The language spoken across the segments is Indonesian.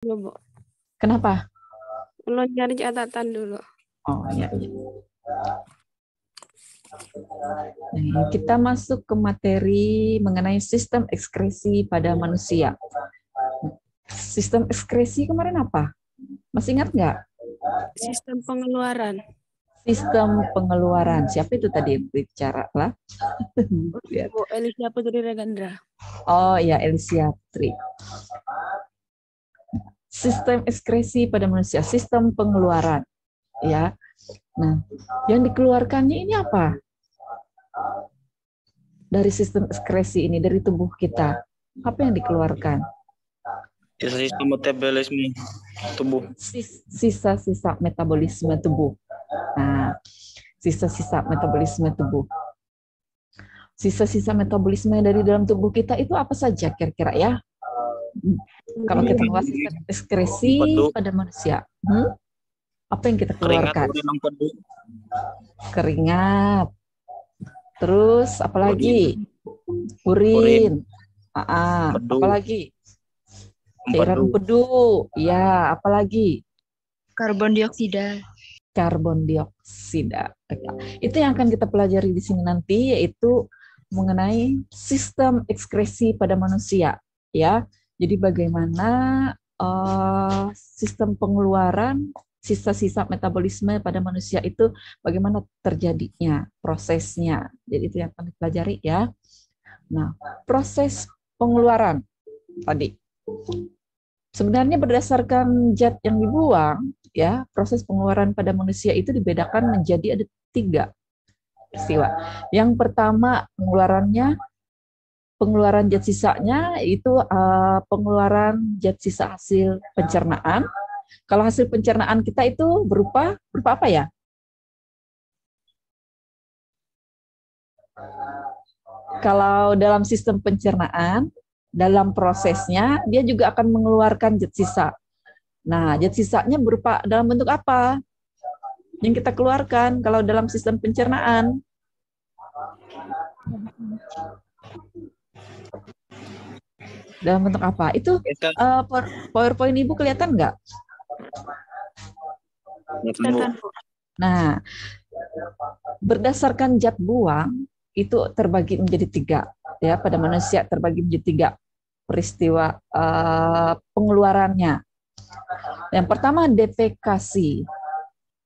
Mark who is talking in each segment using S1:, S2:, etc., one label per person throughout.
S1: Dulu, Bu.
S2: Kenapa?
S1: Lo nyari catatan dulu.
S2: Oh iya, iya. Nah, kita masuk ke materi mengenai sistem ekskresi pada manusia. Sistem ekskresi kemarin apa? Masih ingat nggak?
S1: Sistem pengeluaran.
S2: Sistem pengeluaran. Siapa itu tadi yang bicara lah? Lihat.
S1: Bu Elisha Putri Regandra.
S2: Oh ya, Elisia Tri. Sistem ekskresi pada manusia, sistem pengeluaran. Ya. Nah, yang dikeluarkannya ini apa? Dari sistem ekskresi ini, dari tubuh kita. Apa yang dikeluarkan?
S3: Sistem metabolisme tubuh.
S2: Sisa-sisa metabolisme tubuh. Nah, sisa-sisa metabolisme tubuh. Sisa-sisa metabolisme dari dalam tubuh kita itu apa saja kira-kira ya? Kalau kita bahas sistem ekskresi pada manusia, apa yang kita keluarkan? Keringat. Terus apalagi? Urin. Apalagi? Cairan empedu. Ya, apalagi?
S4: Karbon dioksida.
S2: Karbon dioksida. Itu yang akan kita pelajari di sini nanti, yaitu mengenai sistem ekskresi pada manusia, ya. Jadi bagaimana sistem pengeluaran sisa-sisa metabolisme pada manusia itu bagaimana terjadinya, prosesnya. Jadi itu yang akan dipelajari ya. Nah, proses pengeluaran tadi. Sebenarnya berdasarkan zat yang dibuang, ya, proses pengeluaran pada manusia itu dibedakan menjadi ada 3 peristiwa. Yang pertama pengeluaran zat sisanya itu pengeluaran zat sisa hasil pencernaan. Kalau hasil pencernaan kita itu berupa apa ya? Kalau dalam sistem pencernaan, dalam prosesnya dia juga akan mengeluarkan zat sisa. Nah, zat sisanya berupa dalam bentuk apa? Yang kita keluarkan kalau dalam sistem pencernaan. Dalam bentuk apa? Itu PowerPoint Ibu kelihatan nggak? Nah, berdasarkan zat buang itu terbagi menjadi 3, ya, pada manusia terbagi menjadi 3 peristiwa pengeluarannya. Yang pertama defekasi.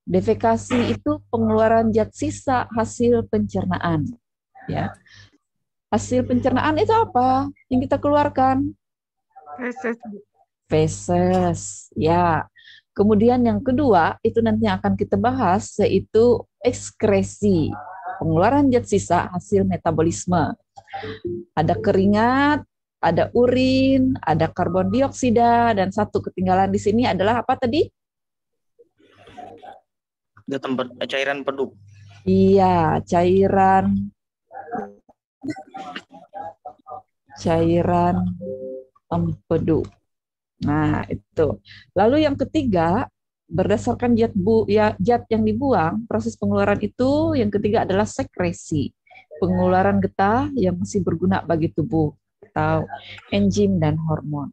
S2: Defekasi itu pengeluaran zat sisa hasil pencernaan, ya. Hasil pencernaan itu apa yang kita keluarkan? Feses, ya. Kemudian yang kedua itu nanti akan kita bahas, yaitu ekskresi, pengeluaran zat sisa hasil metabolisme. Ada keringat, ada urin, ada karbon dioksida, dan satu ketinggalan di sini adalah apa tadi?
S3: Ada tempat cairan empedu.
S2: Iya, cairan empedu. Nah, itu. Lalu yang ketiga, berdasarkan zat yang dibuang, proses pengeluaran itu yang ketiga adalah sekresi. Pengeluaran getah yang masih berguna bagi tubuh atau enzim dan hormon.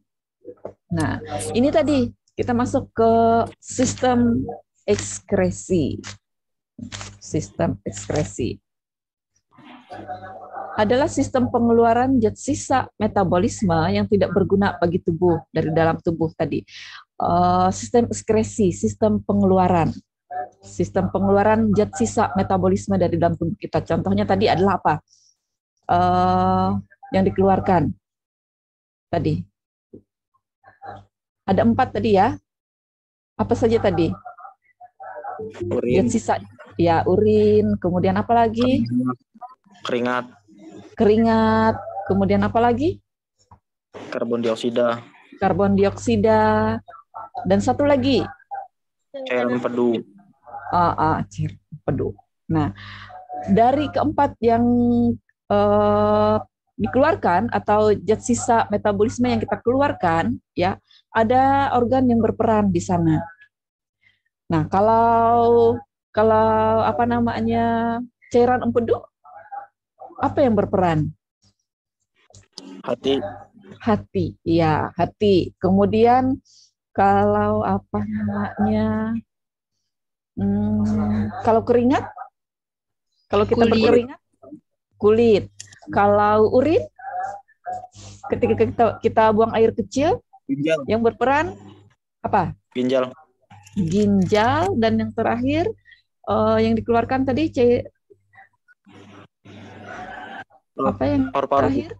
S2: Nah, ini tadi kita masuk ke sistem ekskresi. Sistem ekskresi adalah sistem pengeluaran zat sisa metabolisme yang tidak berguna bagi tubuh dari dalam tubuh tadi. Sistem ekskresi, sistem pengeluaran zat sisa metabolisme dari dalam tubuh kita. Contohnya tadi adalah apa? Yang dikeluarkan tadi. Ada 4 tadi ya. Apa saja tadi?
S3: Urin.
S2: Zat sisa, ya, urin. Kemudian apa lagi? Keringat. Kemudian apa lagi?
S3: Karbon dioksida.
S2: Dan satu lagi?
S3: Cairan empedu.
S2: Cairan empedu. Nah, dari keempat yang dikeluarkan atau zat sisa metabolisme yang kita keluarkan, ya, ada organ yang berperan di sana. Nah, kalau apa namanya, cairan empedu, apa yang berperan?
S3: Hati.
S2: Hati, ya, hati. Kemudian Kalau apa namanya? Kalau keringat, kalau kita
S4: Kulit.
S2: berkeringat, kulit. Kalau urin, ketika kita buang air kecil,
S3: Ginjal.
S2: yang berperan apa?
S3: Ginjal.
S2: Ginjal. Dan yang terakhir, yang dikeluarkan tadi, apa yang
S3: Paru-paru.
S2: terakhir?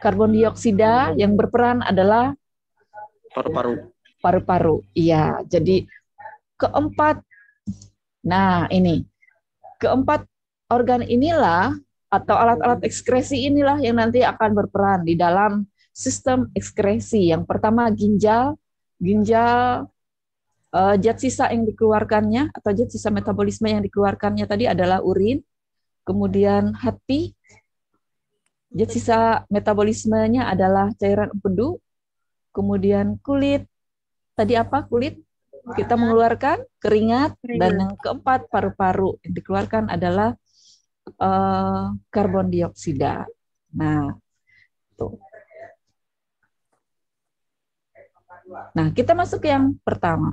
S2: Karbon dioksida. Yang berperan adalah
S3: Paru-paru.
S2: paru-paru. Iya, jadi keempat. Nah, ini keempat organ inilah atau alat-alat ekskresi inilah yang nanti akan berperan di dalam sistem ekskresi. Yang pertama ginjal, zat sisa yang dikeluarkannya atau zat sisa metabolisme yang dikeluarkannya tadi adalah urin. Kemudian hati, zat sisa metabolismenya adalah cairan empedu. Kemudian kulit, tadi apa kulit? Kita mengeluarkan keringat. Dan yang keempat paru-paru, yang dikeluarkan adalah karbon dioksida. Nah, tuh. Nah, kita masuk ke yang pertama.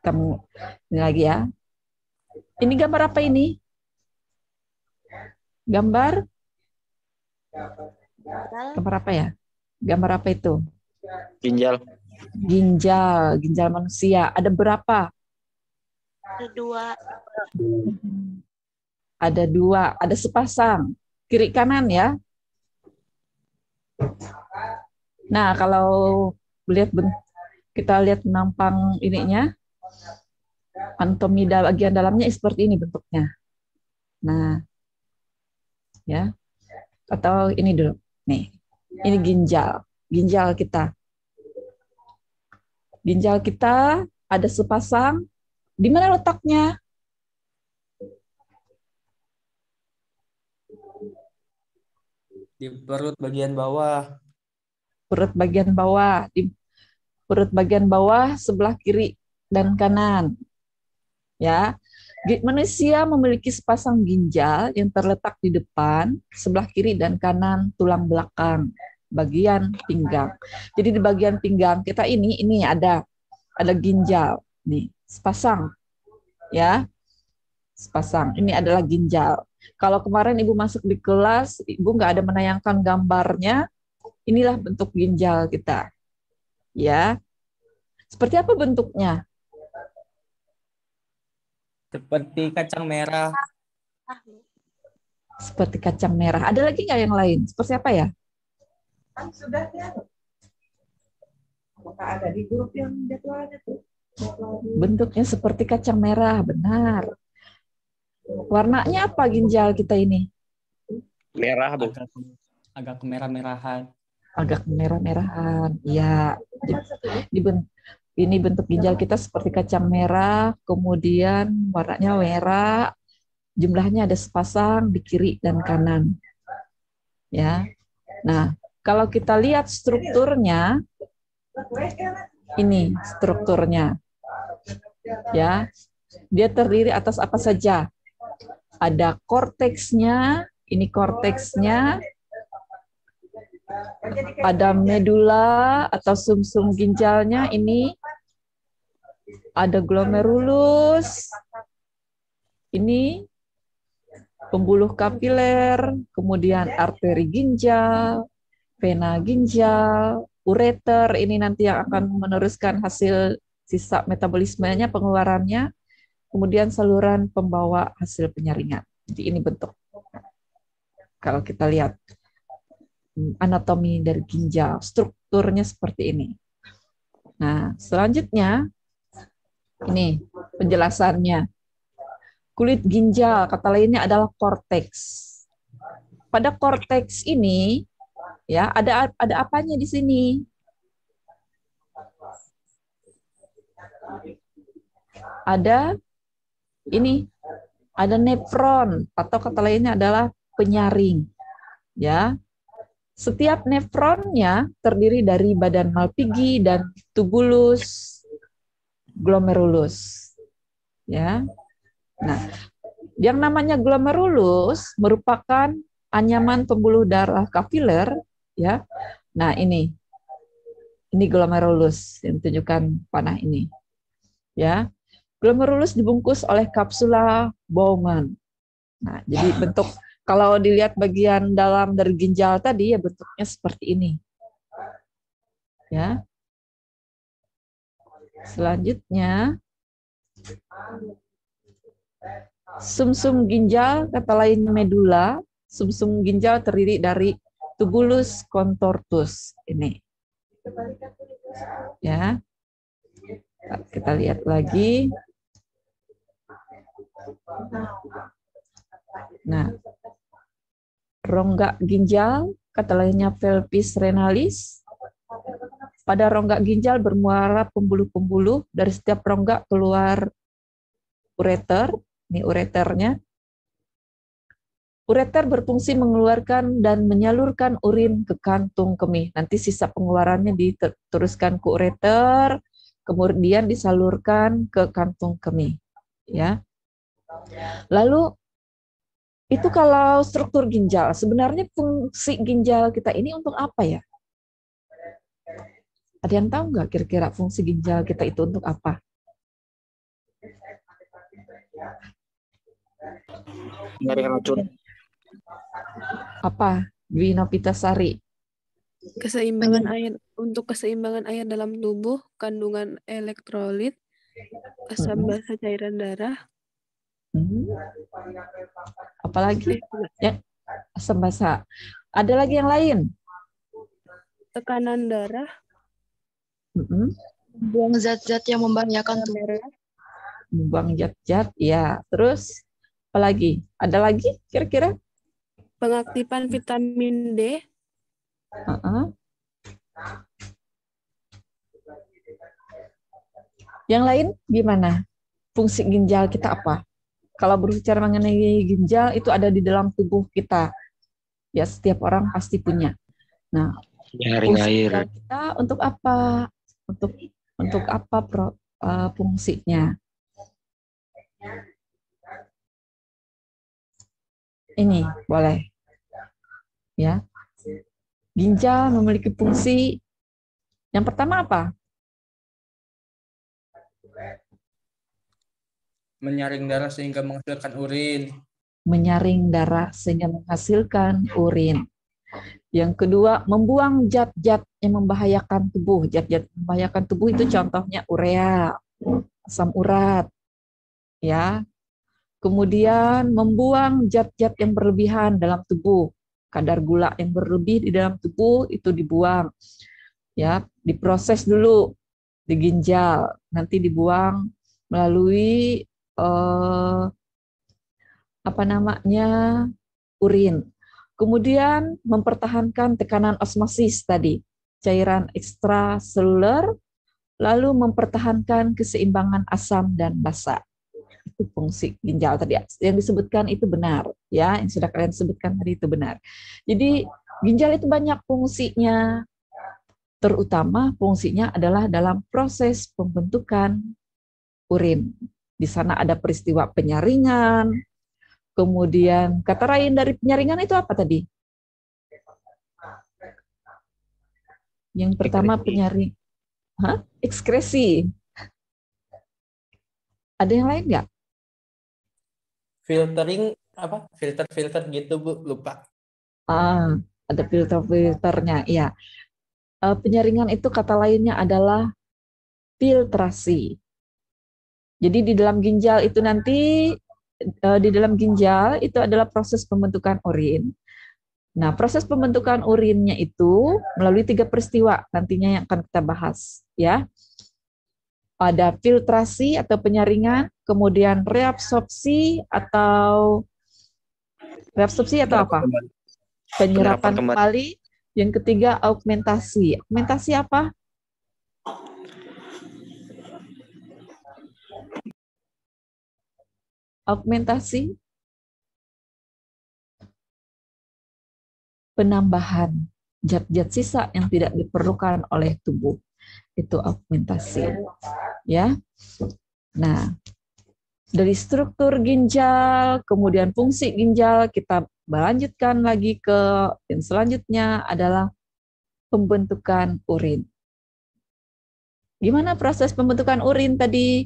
S2: Kamu ini lagi ya. Ini gambar apa ini? Gambar apa ya? Gambar apa itu?
S3: Ginjal.
S2: Ginjal manusia. Ada berapa? Ada dua, ada sepasang, kiri kanan ya. Nah, kalau kita lihat menampang ininya, anatomi bagian dalamnya seperti ini bentuknya. Nah, ya. Atau ini dulu. Nih, ini ginjal kita. Ginjal kita ada sepasang. Di mana letaknya?
S5: Di perut bagian bawah.
S2: Perut bagian bawah. Di perut bagian bawah sebelah kiri dan kanan. Ya. Manusia memiliki sepasang ginjal yang terletak di depan, sebelah kiri dan kanan tulang belakang, bagian pinggang. Jadi di bagian pinggang kita ini ada ginjal nih, sepasang. Ya. Sepasang. Ini adalah ginjal. Kalau kemarin Ibu masuk di kelas, Ibu nggak ada menayangkan gambarnya. Inilah bentuk ginjal kita. Ya. Seperti apa bentuknya?
S5: Seperti kacang merah.
S2: Seperti kacang merah. Ada lagi nggak yang lain? Seperti apa ya? Kan sudah ya. Apakah ada di grup yang jadwalnya tuh? Bentuknya seperti kacang merah, benar. Warnanya apa ginjal kita ini?
S3: Merah, Bu.
S5: Agak kemerah-merahan.
S2: Agak merah-merahan. Ya. Ini bentuk ginjal kita seperti kacang merah, kemudian warnanya merah, jumlahnya ada sepasang di kiri dan kanan. Ya. Nah, kalau kita lihat strukturnya, ini strukturnya. Ya. Dia terdiri atas apa saja? Ada korteksnya, ini korteksnya. Ada medula atau sumsum ginjalnya ini. Ada glomerulus. Ini pembuluh kapiler, kemudian arteri ginjal, vena ginjal, ureter, ini nanti yang akan meneruskan hasil sisa metabolismenya, pengeluarannya, kemudian saluran pembawa hasil penyaringan. Jadi ini bentuk. Kalau kita lihat anatomi dari ginjal, strukturnya seperti ini. Nah, selanjutnya, ini penjelasannya. Kulit ginjal, kata lainnya adalah korteks. Pada korteks ini, ya ada apanya di sini? Ada ini, ada nefron atau kata lainnya adalah penyaring. Ya, setiap nefronnya terdiri dari badan Malpighi dan tubulus glomerulus. Ya. Nah, yang namanya glomerulus merupakan anyaman pembuluh darah kapiler, ya. Nah, ini Ini glomerulus yang tunjukkan panah ini. Ya, glomerulus dibungkus oleh kapsula Bowman. Nah, jadi bentuk kalau dilihat bagian dalam dari ginjal tadi ya bentuknya seperti ini. Ya. Selanjutnya sumsum ginjal, kata lain medula. Sumsum ginjal terdiri dari tubulus contortus ini. Ya. Kita lihat lagi. Nah, rongga ginjal, kata lainnya pelvis renalis. Pada rongga ginjal bermuara pembuluh-pembuluh, dari setiap rongga keluar ureter, ini ureternya. Ureter berfungsi mengeluarkan dan menyalurkan urin ke kantung kemih. Nanti sisa pengeluarannya diteruskan ke ureter, kemudian disalurkan ke kantung kemih. Ya. Lalu itu kalau struktur ginjal, sebenarnya fungsi ginjal kita ini untuk apa ya? Ada yang tahu nggak kira-kira fungsi ginjal kita itu untuk apa?
S3: Nyaring racun.
S2: Apa? Dwi Novitasari.
S1: Keseimbangan air, untuk keseimbangan air dalam tubuh, kandungan elektrolit, asam basa cairan darah.
S2: Apalagi? Ya, asam basa. Ada lagi yang lain?
S1: Tekanan darah,
S4: Buang zat-zat yang membahayakan tubuh.
S2: Membuang zat-zat, ya. Terus apa lagi? Ada lagi kira-kira?
S1: pengaktifan vitamin D,
S2: Yang lain gimana? Fungsi ginjal kita apa? Kalau berbicara mengenai ginjal itu ada di dalam tubuh kita. Ya, setiap orang pasti punya. Nah,
S3: Nyaring
S2: fungsi
S3: air.
S2: ginjal kita untuk apa? Untuk apa fungsinya? Ini boleh. Ya. Ginjal memiliki fungsi yang pertama apa?
S5: Menyaring darah sehingga menghasilkan urin.
S2: Menyaring darah sehingga menghasilkan urin. Yang kedua, membuang zat-zat yang membahayakan tubuh. Zat-zat membahayakan tubuh itu contohnya urea, asam urat, ya. Kemudian membuang zat-zat yang berlebihan dalam tubuh. Kadar gula yang berlebih di dalam tubuh itu dibuang. Ya, diproses dulu di ginjal, nanti dibuang melalui urin. Kemudian mempertahankan tekanan osmosis tadi, cairan ekstraseluler, lalu mempertahankan keseimbangan asam dan basa. Itu fungsi ginjal tadi yang disebutkan itu benar, ya, yang sudah kalian sebutkan tadi itu benar. Jadi ginjal itu banyak fungsinya, terutama fungsinya adalah dalam proses pembentukan urin. Di sana ada peristiwa penyaringan. Kemudian kata lain dari penyaringan itu apa tadi? Yang pertama penyaring, ekskresi. Ada yang lain nggak?
S5: Filtering apa? Filter gitu Bu, lupa.
S2: Ada filternya, ya. Penyaringan itu kata lainnya adalah filtrasi. Jadi di dalam ginjal itu nanti di dalam ginjal itu adalah proses pembentukan urin. Nah, proses pembentukan urinnya itu melalui 3 peristiwa nantinya yang akan kita bahas, ya. Ada filtrasi atau penyaringan, kemudian reabsorpsi atau apa? Penyerapan kembali. Yang ketiga augmentasi. Augmentasi apa? Augmentasi penambahan zat-zat sisa yang tidak diperlukan oleh tubuh. Itu augmentasi. Ya. Nah, dari struktur ginjal, kemudian fungsi ginjal, kita melanjutkan lagi ke yang selanjutnya adalah pembentukan urin. Gimana proses pembentukan urin tadi?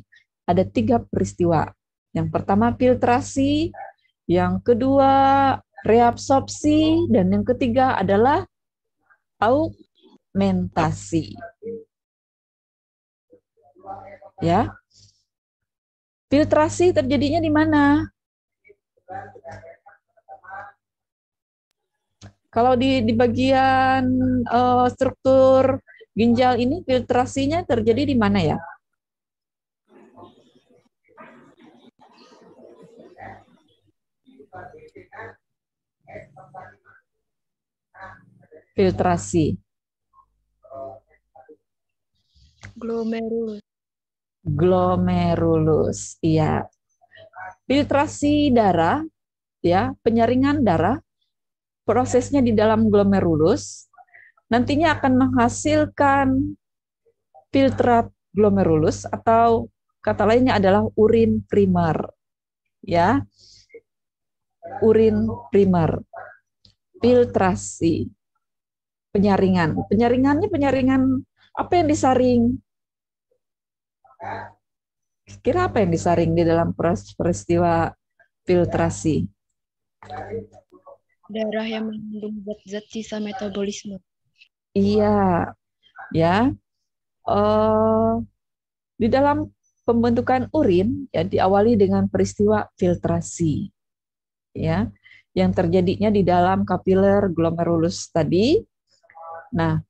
S2: Ada 3 peristiwa. Yang pertama filtrasi, yang kedua reabsorpsi, dan yang ketiga adalah augmentasi. Ya. Filtrasi terjadinya di mana? Kalau di bagian struktur ginjal ini filtrasinya terjadi di mana ya? Filtrasi.
S4: Glomerulus.
S2: Glomerulus, iya. Filtrasi darah, ya, penyaringan darah, prosesnya di dalam glomerulus, nantinya akan menghasilkan filtrat glomerulus atau kata lainnya adalah urin primer, ya. Urin primer. Filtrasi. Penyaringan. Penyaringannya penyaringan apa yang disaring? Kira apa yang disaring di dalam peristiwa filtrasi?
S4: Darah yang mengandung zat-zat sisa metabolisme.
S2: Iya, ya. Di dalam pembentukan urin ya diawali dengan peristiwa filtrasi, ya, yang terjadinya di dalam kapiler glomerulus tadi. Nah,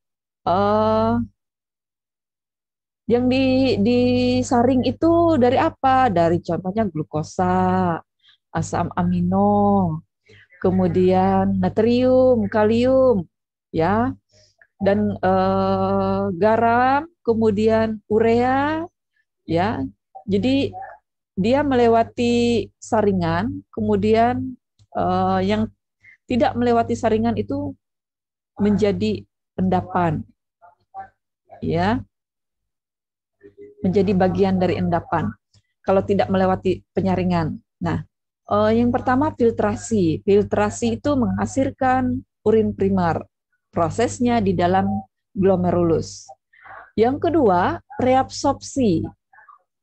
S2: yang disaring itu dari apa? Dari contohnya glukosa, asam amino, kemudian natrium, kalium, ya, dan garam, kemudian urea, ya. Jadi dia melewati saringan, kemudian yang tidak melewati saringan itu menjadi endapan, ya, menjadi bagian dari endapan. Kalau tidak melewati penyaringan. Nah, yang pertama filtrasi. Filtrasi itu menghasilkan urin primer. Prosesnya di dalam glomerulus. Yang kedua, reabsorpsi.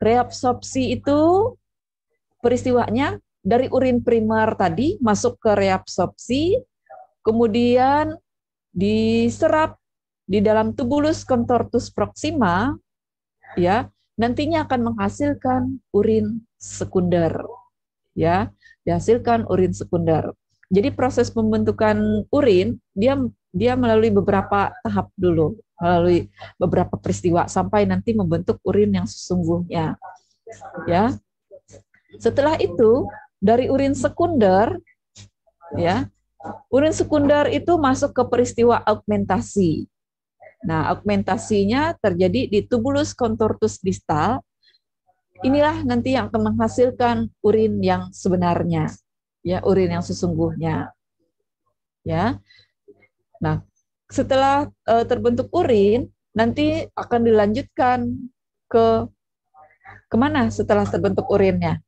S2: Reabsorpsi itu peristiwanya dari urin primer tadi masuk ke reabsorpsi, kemudian diserap di dalam tubulus contortus proxima, ya, nantinya akan menghasilkan urin sekunder, ya, dihasilkan urin sekunder. Jadi proses pembentukan urin dia melalui beberapa tahap dulu, melalui beberapa peristiwa sampai nanti membentuk urin yang sesungguhnya, ya. Setelah itu dari urin sekunder, ya, urin sekunder itu masuk ke peristiwa augmentasi. Nah, augmentasinya terjadi di tubulus contortus distal. Inilah nanti yang akan menghasilkan urin yang sebenarnya, ya, urin yang sesungguhnya, ya. Nah, setelah terbentuk urin, nanti akan dilanjutkan ke kemana setelah terbentuk urinnya?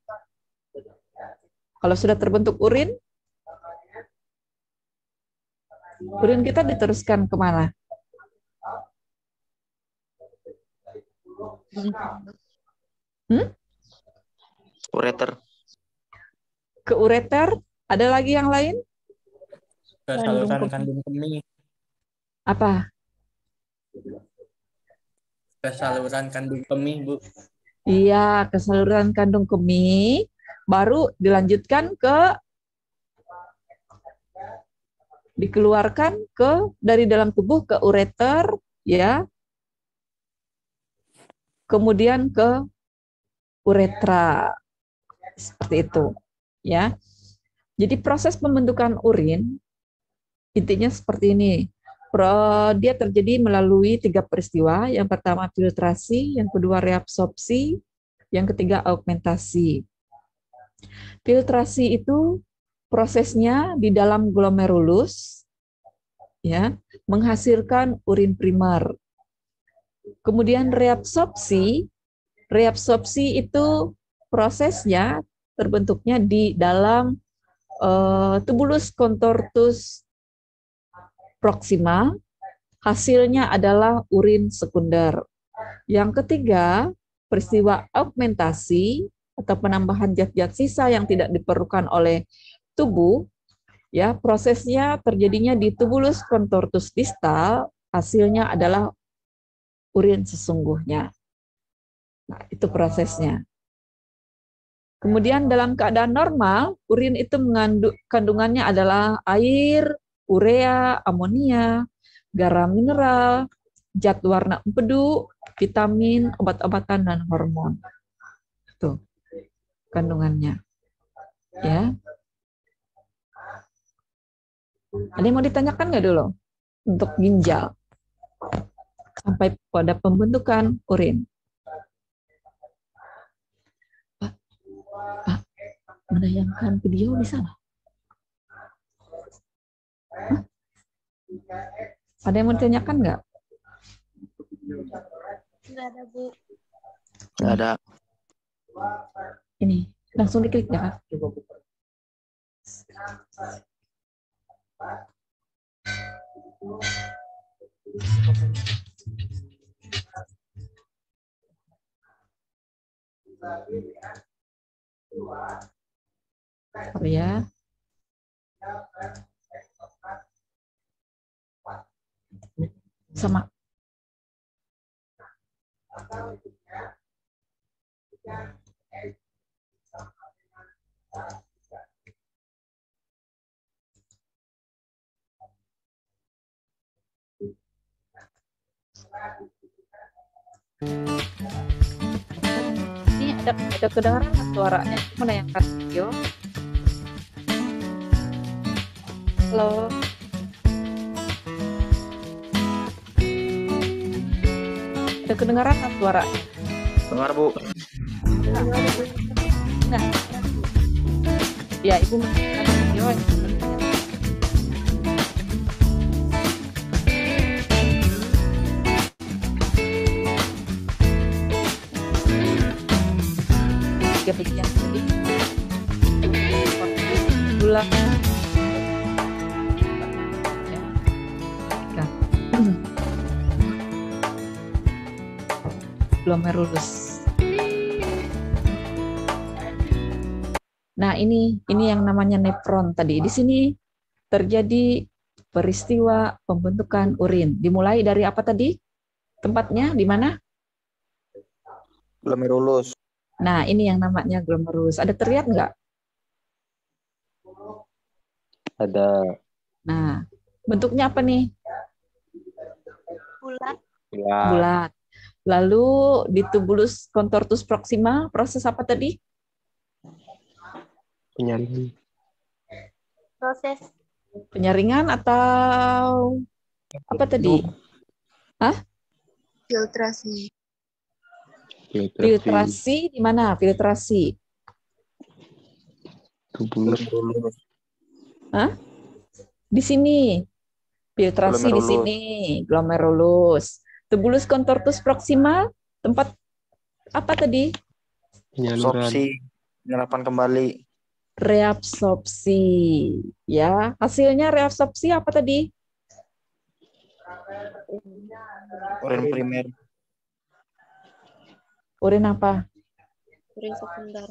S2: Kalau sudah terbentuk urin kita diteruskan kemana?
S3: Ureter.
S2: Ke ureter. Ada lagi yang lain?
S5: Ke saluran kandung kemih.
S2: Apa?
S5: Ke saluran kandung kemih, Bu.
S2: Iya, ke saluran kandung kemih. Baru dilanjutkan dikeluarkan dari dalam tubuh ke ureter, ya. Kemudian ke uretra. Seperti itu, ya. Jadi proses pembentukan urin intinya seperti ini. Dia terjadi melalui 3 peristiwa. Yang pertama filtrasi, yang kedua reabsorpsi, yang ketiga augmentasi. Filtrasi itu prosesnya di dalam glomerulus, ya, menghasilkan urin primer. Kemudian reabsorpsi itu prosesnya terbentuknya di dalam tubulus contortus proxima, hasilnya adalah urin sekunder. Yang ketiga, peristiwa augmentasi atau penambahan zat-zat sisa yang tidak diperlukan oleh tubuh, ya, prosesnya terjadinya di tubulus contortus distal, hasilnya adalah urin sesungguhnya. Nah, itu prosesnya. Kemudian dalam keadaan normal, urin itu kandungannya adalah air, urea, amonia, garam mineral, zat warna empedu, vitamin, obat-obatan, dan hormon. Itu kandungannya. Ya. Ada yang mau ditanyakan nggak dulu untuk ginjal sampai pada pembentukan urin? Pak, menayangkan video di sana. Hah? Ada yang mau ditanyakan nggak?
S4: Nggak ada, Bu.
S3: Nggak ada.
S2: Ini langsung diklik ya, Kak. Oh ya. Sama. Ini ada kedengaran suaranya. Mana yang cut video? Halo. Ada kedengaran suaranya?
S3: Dengar, Bu.
S2: Nah, ya Ibu menayangkan video. Tiga bagian tadi. Gula. Glomerulus. Nah, ini yang namanya nefron tadi. Di sini terjadi peristiwa pembentukan urin. Dimulai dari apa tadi? Tempatnya di mana?
S3: Glomerulus.
S2: Nah, ini yang namanya glomerulus. Ada terlihat nggak?
S3: Ada.
S2: Nah, bentuknya apa nih?
S4: Bulat.
S3: Ya.
S2: Bulat. Lalu di tubulus contortus proxima, proses apa tadi?
S3: Penyaring.
S4: Proses
S2: Penyaringan atau apa tadi? Hah?
S4: filtrasi.
S2: Filtrasi di mana? Filtrasi.
S3: Glomerulus.
S2: Hah? Di sini. Filtrasi di
S3: Glomerulus.
S2: sini. Glomerulus. Tubulus contortus proxima, tempat apa tadi?
S3: Absorpsi. Penyerapan kembali.
S2: Reabsorpsi. Ya, hasilnya reabsorpsi apa tadi?
S3: Urin primer.
S2: Urin apa?
S4: Urin sekunder.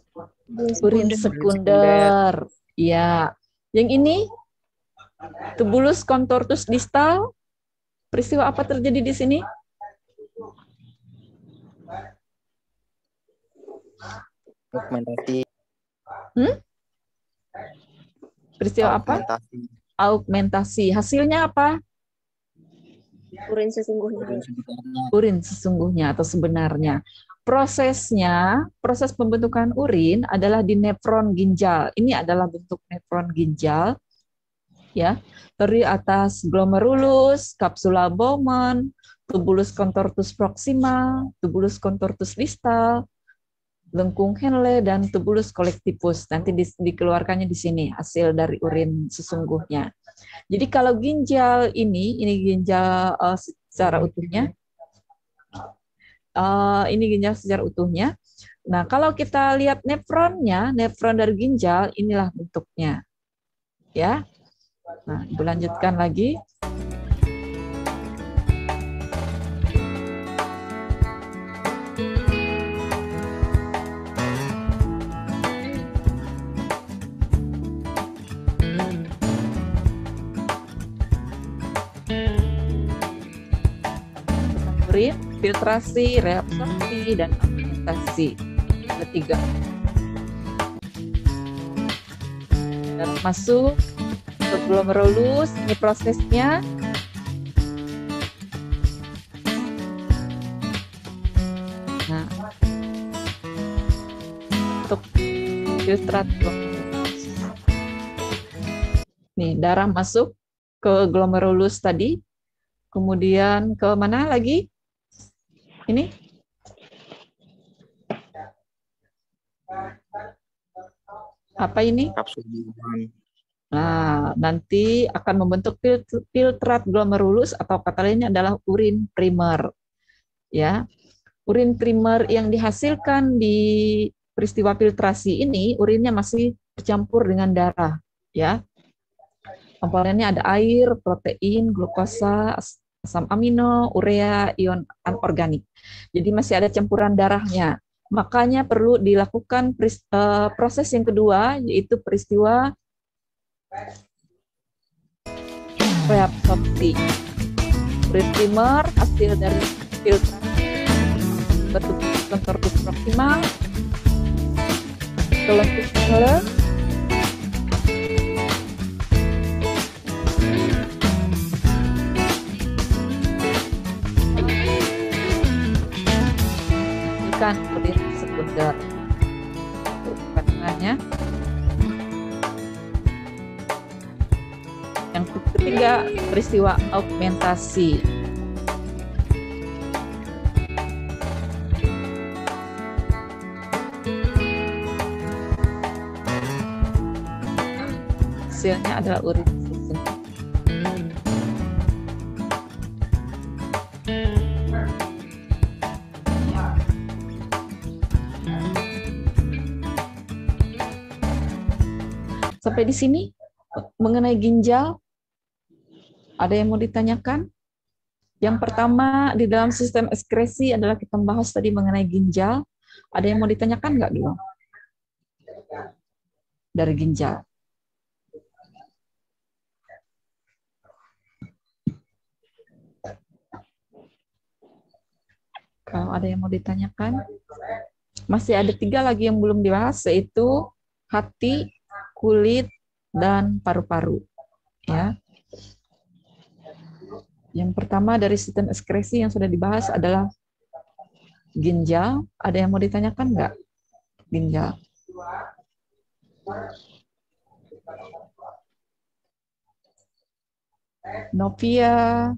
S2: Urin sekunder. Ya. Yang ini tubulus contortus distal. Peristiwa apa terjadi di sini?
S3: Augmentasi.
S2: Peristiwa apa?
S3: Augmentasi.
S2: Augmentasi. Hasilnya apa?
S4: Urin sesungguhnya.
S3: Urin sebenarnya.
S2: Urin sesungguhnya atau sebenarnya. Prosesnya, proses pembentukan urin adalah di nefron ginjal. Ini adalah bentuk nefron ginjal. Ya, terdiri atas glomerulus, capsula Bowman, tubulus contortus proxima, tubulus contortus distal, lengkung Henle, dan tubulus collectivus. Nanti dikeluarkannya di sini hasil dari urin sesungguhnya. Jadi kalau ginjal ini ginjal secara utuhnya. Ini ginjal secara utuhnya. Nah, kalau kita lihat nefronnya, nefron dari ginjal, inilah bentuknya. Ya. Nah, Ibu lanjutkan lagi. filtrasi, reabsorpsi, dan augmentasi. Ada 3. Dan masuk ke glomerulus, ini prosesnya. Nah, untuk filtrat glomerulus. Nih, darah masuk ke glomerulus tadi. Kemudian ke mana lagi? Ini? Apa ini?
S3: Kapsul buahan.
S2: Nah, nanti akan membentuk filtrat glomerulus atau kata lainnya adalah urin primer. Ya. Urin primer yang dihasilkan di peristiwa filtrasi ini, urinnya masih bercampur dengan darah, ya. Komponennya ada air, protein, glukosa, asam amino, urea, ion anorganik. Jadi masih ada campuran darahnya. Makanya perlu dilakukan proses yang kedua, yaitu peristiwa reabsorpsi. Urin primer hasil dari filtrasi berbentuk korpus proksimal ke lenticular, bukan urin sekunder. Kandungannya. Yang ketiga, peristiwa augmentasi. Hasilnya adalah urin susu. Sampai di sini mengenai ginjal, ada yang mau ditanyakan? Yang pertama di dalam sistem ekskresi adalah kita membahas tadi mengenai ginjal. Ada yang mau ditanyakan nggak dulu? Dari ginjal. Kalau ada yang mau ditanyakan, masih ada 3 lagi yang belum dibahas, yaitu hati, kulit, dan paru-paru. Ya. Yang pertama dari sistem ekskresi yang sudah dibahas adalah ginjal. Ada yang mau ditanyakan nggak? Ginjal. Novia,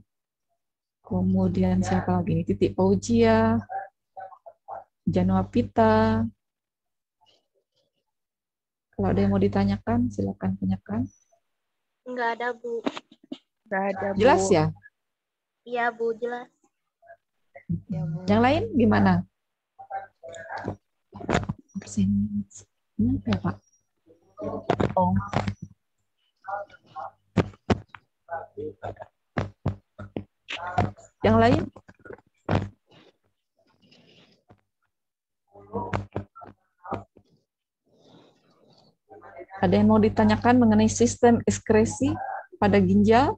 S2: kemudian siapa lagi? Titik Paujia, Janua Pita. Kalau ada yang mau ditanyakan, silakan tanyakan.
S4: Enggak ada, Bu.
S6: Nggak ada, Bu.
S2: Jelas ya?
S4: Iya, Bu, jelas.
S6: Ya, Bu.
S2: Yang lain gimana? Absen. Ini apa ya, Pak? Oh. Yang lain? Ada yang mau ditanyakan mengenai sistem ekskresi pada ginjal?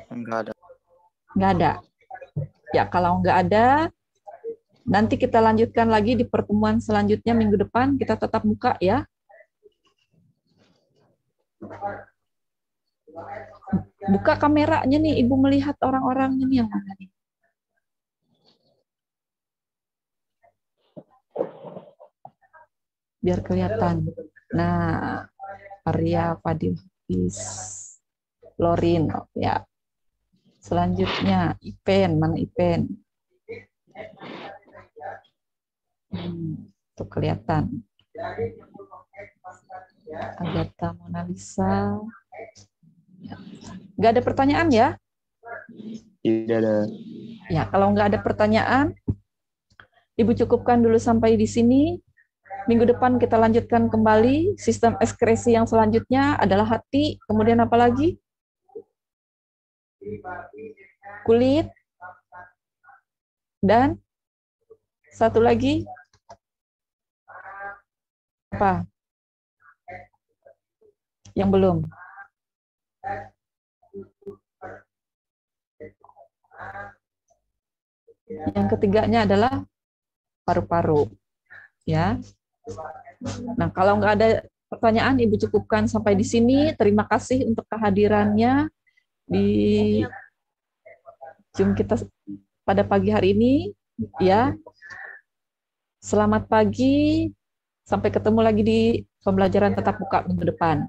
S3: Enggak ada.
S2: Nggak ada. Ya, kalau nggak ada, nanti kita lanjutkan lagi di pertemuan selanjutnya minggu depan. Kita tetap buka ya. Buka kameranya nih, Ibu melihat orang-orangnya nih yang mana nih. Biar kelihatan. Nah, Arya, Fadil, Hafiz, Lorin, ya. Selanjutnya, Ipen, mana Ipen? Tuh kelihatan. Agatha, Mona Lisa. Nggak ada pertanyaan ya?
S3: Tidak ada.
S2: Ya, kalau nggak ada pertanyaan, Ibu cukupkan dulu sampai di sini. Minggu depan kita lanjutkan kembali. Sistem ekskresi yang selanjutnya adalah hati, kemudian apa lagi? Kulit, dan satu lagi apa? Yang belum? Yang ketiganya adalah paru-paru. Ya. Nah, kalau nggak ada pertanyaan, Ibu cukupkan sampai di sini. Terima kasih untuk kehadirannya di Zoom kita pada pagi hari ini. Ya. Selamat pagi. Sampai ketemu lagi di pembelajaran tatap muka minggu depan.